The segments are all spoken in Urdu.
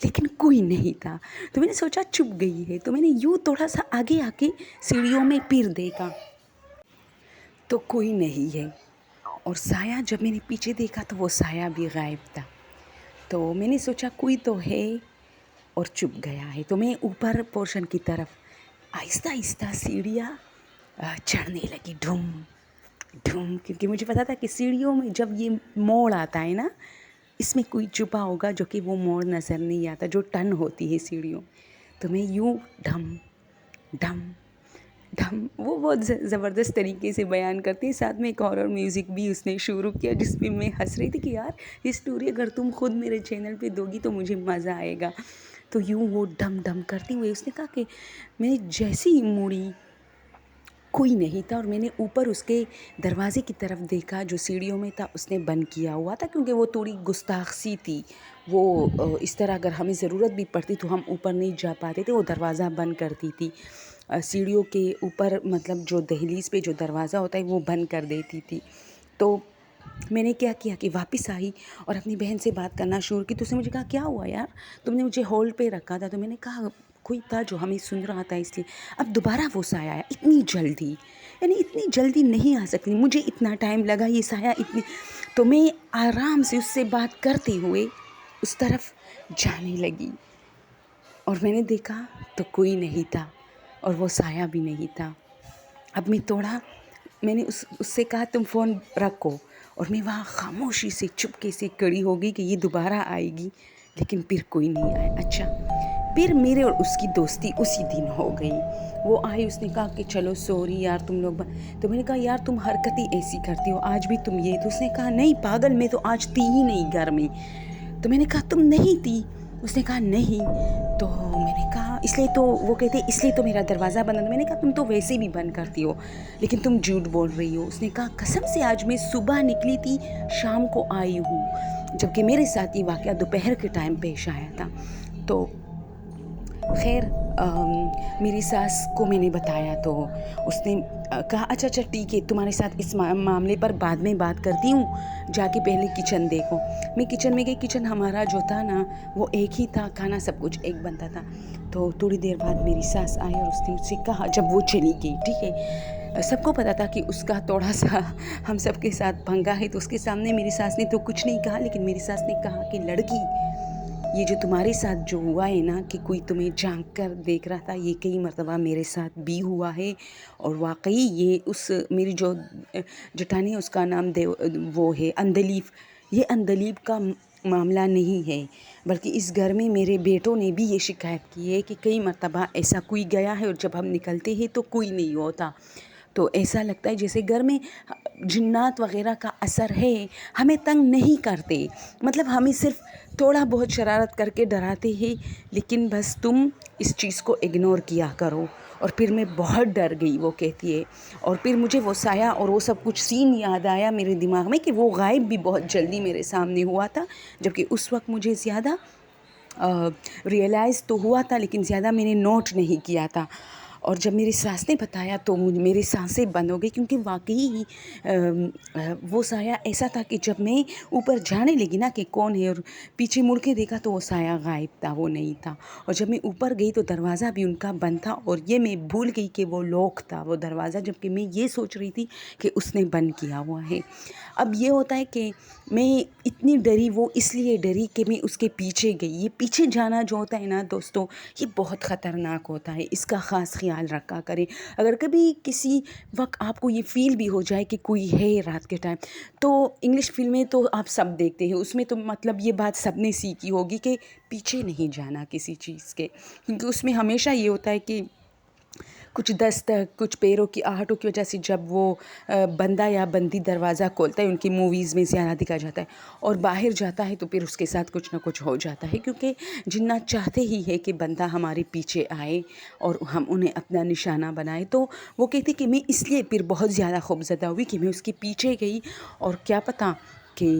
لیکن کوئی نہیں تھا. تو میں نے سوچا چپ گئی ہے. تو میں نے یوں تھوڑا سا آگے آ کے سیڑھیوں میں پھر دیکھا تو کوئی نہیں ہے. اور سایہ جب میں نے پیچھے دیکھا تو وہ سایہ بھی غائب تھا. تو میں نے سوچا کوئی تو ہے اور چپ گیا ہے. تو میں اوپر پورشن کی طرف آہستہ آہستہ سیڑھیاں چڑھنے لگی ڈھم ڈھم، کیونکہ مجھے پتا تھا کہ سیڑھیوں میں جب یہ موڑ آتا ہے نا، اس میں کوئی چھپا ہوگا جو کہ وہ موڑ نظر نہیں آتا جو ٹن ہوتی ہے سیڑھیوں. تو میں یوں ڈھم ڈھم ڈھم، وہ بہت زبردست طریقے سے بیان کرتی ہے. ساتھ میں ایک ہارر میوزک بھی اس نے شروع کیا جس پہ میں ہنس رہی تھی کہ یار یہ اسٹوری اگر تم خود میرے چینل پہ دو گی تو مجھے مزہ آئے گا. تو یوں وہ ڈھم ڈھم کرتی ہوئے اس نے کہا کہ میں جیسی ہی مڑی کوئی نہیں تھا. اور میں نے اوپر اس کے دروازے کی طرف دیکھا جو سیڑھیوں میں تھا، اس نے بند کیا ہوا تھا کیونکہ وہ تھوڑی گستاخ سی تھی. وہ اس طرح اگر ہمیں ضرورت بھی پڑتی تو ہم اوپر نہیں جا پاتے تھے، وہ دروازہ بند کرتی تھی. سیڑھیوں کے اوپر مطلب جو دہلیز پہ جو دروازہ ہوتا ہے وہ بند کر دیتی تھی. تو میں نے کیا کیا کہ واپس آئی اور اپنی بہن سے بات کرنا شروع کی. تو اس نے مجھے کہا کیا ہوا یار، تم نے مجھے ہولڈ پہ رکھا تھا. تو میں نے کہا کوئی تھا جو ہمیں سن رہا تھا اس لیے. اب دوبارہ وہ سایہ آیا اتنی جلدی، یعنی اتنی جلدی نہیں آ سکتی، مجھے اتنا ٹائم لگا یہ سایہ اتنی. تو میں آرام سے اس سے بات کرتے ہوئے اس طرف جانے لگی اور میں نے دیکھا تو کوئی نہیں تھا اور وہ سایہ بھی نہیں تھا. اب میں نے اس سے کہا تم فون رکھو، اور میں وہاں خاموشی سے چپکے سے کھڑی ہو گئی کہ یہ دوبارہ آئے گی، لیکن پھر کوئی نہیں آیا. اچھا، پھر میرے اور اس کی دوستی اسی دن ہو گئی. وہ آئی، اس نے کہا کہ چلو سوری یار تم لوگ تو میں نے کہا یار تم حرکت ہی ایسی کرتی ہو، آج بھی تم یہ. تو اس نے کہا نہیں پاگل، میں تو آج تھی ہی نہیں گھر میں. تو میں نے کہا تم نہیں تھی؟ اس نے کہا نہیں. تو میں نے کہا اس لیے تو وہ کہتے اس لیے تو میرا دروازہ بند ہے. میں نے کہا تم تو ویسے بھی بند کرتی ہو لیکن تم جھوٹ بول رہی ہو. اس نے کہا قسم سے آج میں صبح نکلی تھی شام کو آئی ہوں، جبکہ میرے ساتھ یہ واقعہ دوپہر کے ٹائم پیش آیا تھا. تو خیر میری ساس کو میں نے بتایا تو اس نے کہا اچھا ٹھیک ہے، تمہارے ساتھ اس معاملے پر بعد میں بات کرتی ہوں، جا کے پہلے کچن دیکھو. میں کچن میں گئی. کچن ہمارا جو تھا نا وہ ایک ہی تھا، کھانا سب کچھ ایک بنتا تھا. تو تھوڑی دیر بعد میری ساس آئی اور اس نے اس سے کہا، جب وہ چلی گئی ٹھیک ہے، سب کو پتا تھا کہ اس کا تھوڑا سا ہم سب کے ساتھ پنگا ہے. تو اس کے سامنے میری ساس نے تو کچھ نہیں کہا، لیکن میری ساس نے کہا کہ لڑکی یہ جو تمہارے ساتھ جو ہوا ہے نا کہ کوئی تمہیں جھانک کر دیکھ رہا تھا، یہ کئی مرتبہ میرے ساتھ بھی ہوا ہے. اور واقعی یہ میری جو جٹانی ہے اس کا نام وہ ہے اندلیب. یہ اندلیب کا معاملہ نہیں ہے، بلکہ اس گھر میں میرے بیٹوں نے بھی یہ شکایت کی ہے کہ کئی مرتبہ ایسا کوئی گیا ہے اور جب ہم نکلتے ہیں تو کوئی نہیں ہوتا. تو ایسا لگتا ہے جیسے گھر میں جنات وغیرہ کا اثر ہے. ہمیں تنگ نہیں کرتے، مطلب ہمیں صرف تھوڑا بہت شرارت کر کے ڈراتے ہیں، لیکن بس تم اس چیز کو اگنور کیا کرو. اور پھر میں بہت ڈر گئی، وہ کہتی ہے. اور پھر مجھے وہ سایہ اور وہ سب کچھ سین یاد آیا میرے دماغ میں کہ وہ غائب بھی بہت جلدی میرے سامنے ہوا تھا، جبکہ اس وقت مجھے زیادہ ریئلائز تو ہوا تھا لیکن زیادہ میں نے نوٹ نہیں کیا تھا. اور جب میری ساس نے بتایا تو میری سانسیں بند ہو گئی، کیونکہ واقعی وہ سایہ ایسا تھا کہ جب میں اوپر جانے لگی نا کہ کون ہے اور پیچھے مڑ کے دیکھا تو وہ سایہ غائب تھا، وہ نہیں تھا. اور جب میں اوپر گئی تو دروازہ بھی ان کا بند تھا، اور یہ میں بھول گئی کہ وہ لاک تھا وہ دروازہ، جبکہ میں یہ سوچ رہی تھی کہ اس نے بند کیا ہوا ہے. اب یہ ہوتا ہے کہ میں اتنی ڈری، وہ اس لیے ڈری کہ میں اس کے پیچھے گئی. یہ پیچھے جانا جو ہوتا ہے نا دوستوں، یہ بہت خطرناک ہوتا ہے، اس کا خاص خیال رکھا کریں. اگر کبھی کسی وقت آپ کو یہ فیل بھی ہو جائے کہ کوئی ہے رات کے ٹائم، تو انگلش فلمیں تو آپ سب دیکھتے ہیں، اس میں تو مطلب یہ بات سب نے سیکھی ہوگی کہ پیچھے نہیں جانا کسی چیز کے، کیونکہ اس میں ہمیشہ یہ ہوتا ہے کہ کچھ دستک، کچھ پیروں کی آہٹوں کی وجہ سے جب وہ بندہ یا بندی دروازہ کھولتا ہے، ان کی موویز میں زیادہ دکھا جاتا ہے، اور باہر جاتا ہے تو پھر اس کے ساتھ کچھ نہ کچھ ہو جاتا ہے، کیونکہ جنات چاہتے ہی ہے کہ بندہ ہمارے پیچھے آئے اور ہم انہیں اپنا نشانہ بنائے. تو وہ کہتے کہ میں اس لیے پھر بہت زیادہ خوفزدہ ہوئی کہ میں اس کے پیچھے گئی، اور کیا پتہ کہ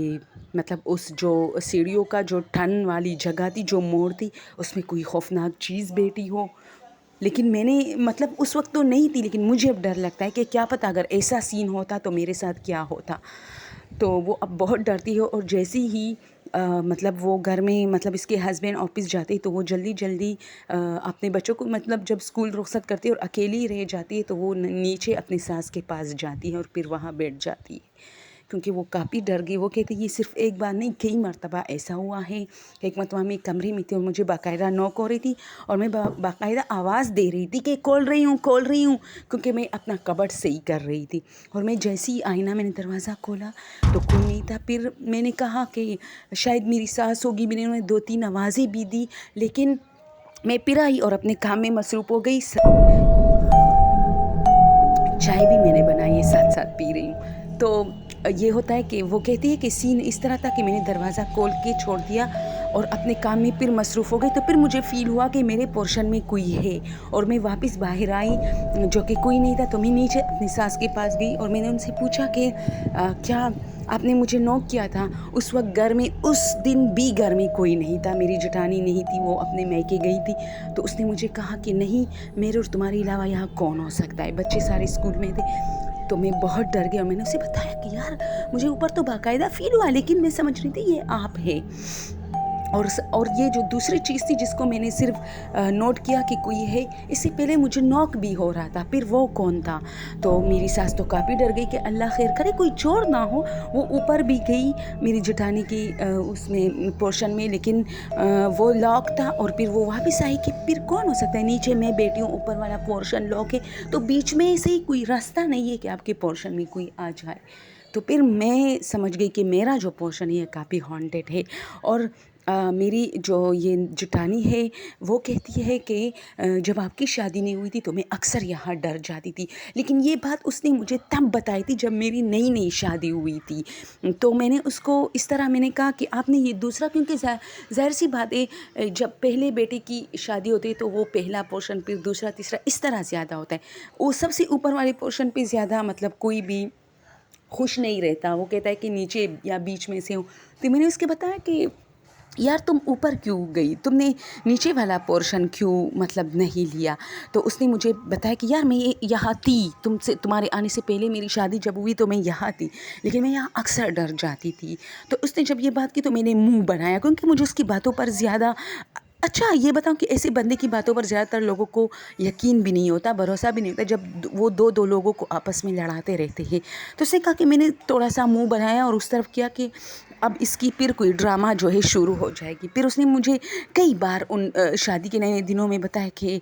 مطلب اس جو سیڑھیوں کا جو ٹھن والی جگہ تھی، جو موڑ تھی، اس میں کوئی خوفناک چیز بیٹھی ہو. لیکن میں نے مطلب اس وقت تو نہیں تھی، لیکن مجھے اب ڈر لگتا ہے کہ کیا پتہ اگر ایسا سین ہوتا تو میرے ساتھ کیا ہوتا. تو وہ اب بہت ڈرتی ہے، اور جیسی ہی مطلب وہ گھر میں مطلب اس کے ہسبینڈ آفس جاتے تو وہ جلدی جلدی اپنے بچوں کو مطلب جب اسکول رخصت کرتی ہے اور اکیلی رہ جاتی ہے تو وہ نیچے اپنی ساس کے پاس جاتی ہے اور پھر وہاں بیٹھ جاتی ہے، کیونکہ وہ کافی ڈر گئی۔ وہ کہتی یہ صرف ایک بار نہیں کئی مرتبہ ایسا ہوا ہے۔ ایک مرتبہ میں کمرے میں تھی اور مجھے باقاعدہ نوک ہو رہی تھی اور میں باقاعدہ آواز دے رہی تھی کہ کھول رہی ہوں کیونکہ میں اپنا کبڈ صحیح کر رہی تھی، اور میں جیسے ہی آئینہ میں نے دروازہ کھولا تو کوئی نہیں تھا۔ پھر میں نے کہا کہ شاید میری ساس ہوگی، میں نے انہیں 2-3 آوازیں بھی دی، لیکن میں پھر آئی اور اپنے کام میں مصروف ہو گئی۔ چائے بھی میں نے بنائی ہے، ساتھ ساتھ پی رہی ہوں۔ تو یہ ہوتا ہے کہ وہ کہتی ہے کہ سین اس طرح تھا کہ میں نے دروازہ کھول کے چھوڑ دیا اور اپنے کام میں پھر مصروف ہو گئی، تو پھر مجھے فیل ہوا کہ میرے پورشن میں کوئی ہے، اور میں واپس باہر آئی جو کہ کوئی نہیں تھا، تو میں نیچے اپنی ساس کے پاس گئی اور میں نے ان سے پوچھا کہ کیا آپ نے مجھے نوک کیا تھا؟ اس وقت گھر میں، اس دن بھی گھر میں کوئی نہیں تھا، میری جٹانی نہیں تھی، وہ اپنے میکے گئی تھی۔ تو اس نے مجھے کہا کہ نہیں، میرے اور تمہارے علاوہ یہاں کون ہو سکتا ہے، بچے سارے اسکول میں تھے۔ تو میں بہت ڈر گئی اور میں نے اسے بتایا کہ یار مجھے اوپر تو باقاعدہ فیل ہوا، لیکن میں سمجھ رہی تھی یہ آپ ہے۔ اور یہ جو دوسری چیز تھی جس کو میں نے صرف نوٹ کیا کہ کوئی ہے، اس سے پہلے مجھے نوک بھی ہو رہا تھا، پھر وہ کون تھا؟ تو میری ساس تو کافی ڈر گئی کہ اللہ خیر کرے کوئی چور نہ ہو۔ وہ اوپر بھی گئی میری جٹانی کی اس میں پورشن میں، لیکن وہ لاک تھا، اور پھر وہ واپس آئی کہ پھر کون ہو سکتا ہے، نیچے میں بیٹی ہوں، اوپر والا پورشن لاک ہے، تو بیچ میں سے ہی کوئی راستہ نہیں ہے کہ آپ کے پورشن میں کوئی آ جائے۔ تو پھر میں سمجھ گئی کہ میرا جو پورشن ہے کافی ہانٹڈ ہے۔ اور میری جو یہ جٹانی ہے وہ کہتی ہے کہ جب آپ کی شادی نہیں ہوئی تھی تو میں اکثر یہاں ڈر جاتی تھی، لیکن یہ بات اس نے مجھے تب بتائی تھی جب میری نئی شادی ہوئی تھی۔ تو میں نے اس کو اس طرح میں نے کہا کہ آپ نے یہ دوسرا، کیونکہ ظاہر سی بات ہے جب پہلے بیٹے کی شادی ہوتی ہے تو وہ پہلا پورشن، پھر دوسرا، تیسرا، اس طرح زیادہ ہوتا ہے۔ وہ سب سے اوپر والے پورشن پہ زیادہ مطلب کوئی بھی خوش نہیں رہتا، وہ کہتا ہے کہ نیچے یا بیچ میں سے ہوں۔ تو میں نے اس کے بتایا کہ یار تم اوپر کیوں گئی، تم نے نیچے والا پورشن کیوں مطلب نہیں لیا؟ تو اس نے مجھے بتایا کہ یار میں یہاں تھی، تمہارے آنے سے پہلے میری شادی جب ہوئی تو میں یہاں تھی، لیکن میں یہاں اکثر ڈر جاتی تھی۔ تو اس نے جب یہ بات کی تو میں نے منہ بنایا، کیونکہ مجھے اس کی باتوں پر زیادہ، اچھا یہ بتاؤں کہ ایسے بندے کی باتوں پر زیادہ تر لوگوں کو یقین بھی نہیں ہوتا، بھروسہ بھی نہیں ہوتا جب وہ دو لوگوں کو آپس میں لڑاتے رہتے ہیں۔ تو اس نے کہا کہ میں نے تھوڑا سا منہ بنایا اور اس طرف کیا کہ اب اس کی پھر کوئی ڈرامہ جو ہے شروع ہو جائے گی۔ پھر اس نے مجھے کئی بار ان شادی کے نئے دنوں میں بتایا کہ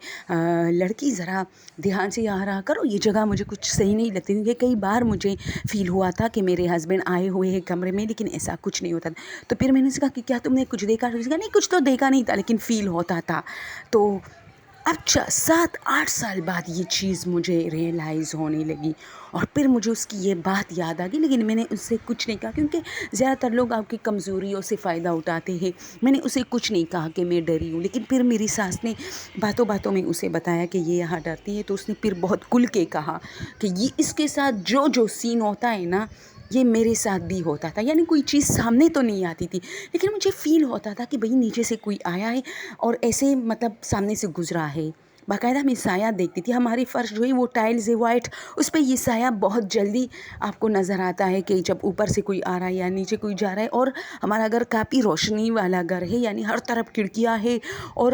لڑکی ذرا دھیان سے یہاں رہا کرو، یہ جگہ مجھے کچھ صحیح نہیں لگتی، کیونکہ کئی بار مجھے فیل ہوا تھا کہ میرے ہسبینڈ آئے ہوئے ہیں کمرے میں، لیکن ایسا کچھ نہیں ہوتا تھا۔ تو پھر میں نے اس سے کہا کہ کیا تم نے کچھ دیکھا؟ تو اس نے کہا نہیں کچھ تو دیکھا نہیں تھا، لیکن فیل ہوتا تھا۔ تو اچھا 7-8 سال بعد یہ چیز مجھے ریئلائز ہونے لگی، اور پھر مجھے اس کی یہ بات یاد آ گئی، لیکن میں نے اس سے کچھ نہیں کہا، کیونکہ زیادہ تر لوگ آپ کی کمزوریوں سے فائدہ اٹھاتے ہیں۔ میں نے اسے کچھ نہیں کہا کہ میں ڈری ہوں، لیکن پھر میری ساس نے باتوں میں اسے بتایا کہ یہ یہاں ڈرتی ہے، تو اس نے پھر بہت کھل کے کہا کہ یہ اس کے ساتھ جو سین ہوتا ہے نا، یہ میرے ساتھ بھی ہوتا تھا۔ یعنی کوئی چیز سامنے تو نہیں آتی تھی، لیکن مجھے فیل ہوتا تھا کہ بھئی نیچے سے کوئی آیا ہے اور ایسے مطلب سامنے سے گزرا ہے۔ باقاعدہ میں سایہ دیکھتی تھی، ہماری فرش جو ہے وہ ٹائلز ہے وائٹ، اس پہ یہ سایہ بہت جلدی آپ کو نظر آتا ہے کہ جب اوپر سے کوئی آ رہا ہے یا نیچے کوئی جا رہا ہے۔ اور ہمارا گھر کافی روشنی والا گھر ہے، یعنی ہر طرف کھڑکیاں ہے، اور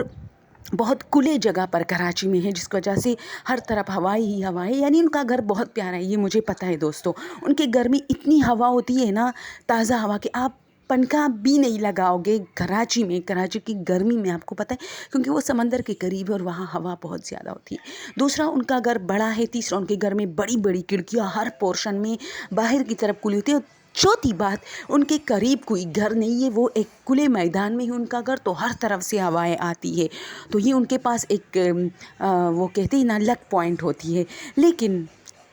بہت کھلے جگہ پر کراچی میں ہے، جس کی وجہ سے ہر طرف ہوا ہی ہوا ہے، یعنی ان کا گھر بہت پیارا ہے، یہ مجھے پتہ ہے دوستو۔ ان کے گھر میں اتنی ہوا ہوتی ہے نا، تازہ ہوا، کہ آپ پنکھا بھی نہیں لگاؤ گے کراچی میں، کراچی کی گرمی میں، آپ کو پتہ ہے، کیونکہ وہ سمندر کے قریب ہے اور وہاں ہوا بہت زیادہ ہوتی ہے۔ دوسرا ان کا گھر بڑا ہے، تیسرا ان کے گھر میں بڑی بڑی کھڑکیاں ہر پورشن میں باہر کی طرف کھلی ہوتی ہے، اور چوتھی بات ان کے قریب کوئی گھر نہیں ہے، وہ ایک کھلے میدان میں ہے ان کا گھر، تو ہر طرف سے ہوائیں آتی ہے، تو یہ ان کے پاس ایک وہ کہتے ہیں نا لک پوائنٹ ہوتی ہے۔ لیکن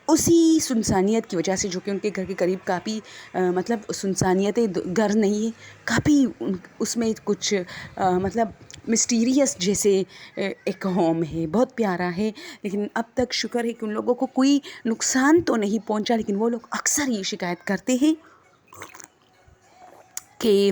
اسی سنسانیت کی وجہ سے، جو کہ ان کے گھر کے قریب کافی مطلب سنسانیت گھر نہیں ہے، کافی اس میں کچھ مطلب مسٹیریس جیسے ایک ہوم ہے، بہت پیارا ہے، لیکن اب تک شکر ہے کہ ان لوگوں کو کوئی نقصان تو نہیں پہنچا، لیکن وہ لوگ اکثر یہ شکایت کرتے ہیں کہ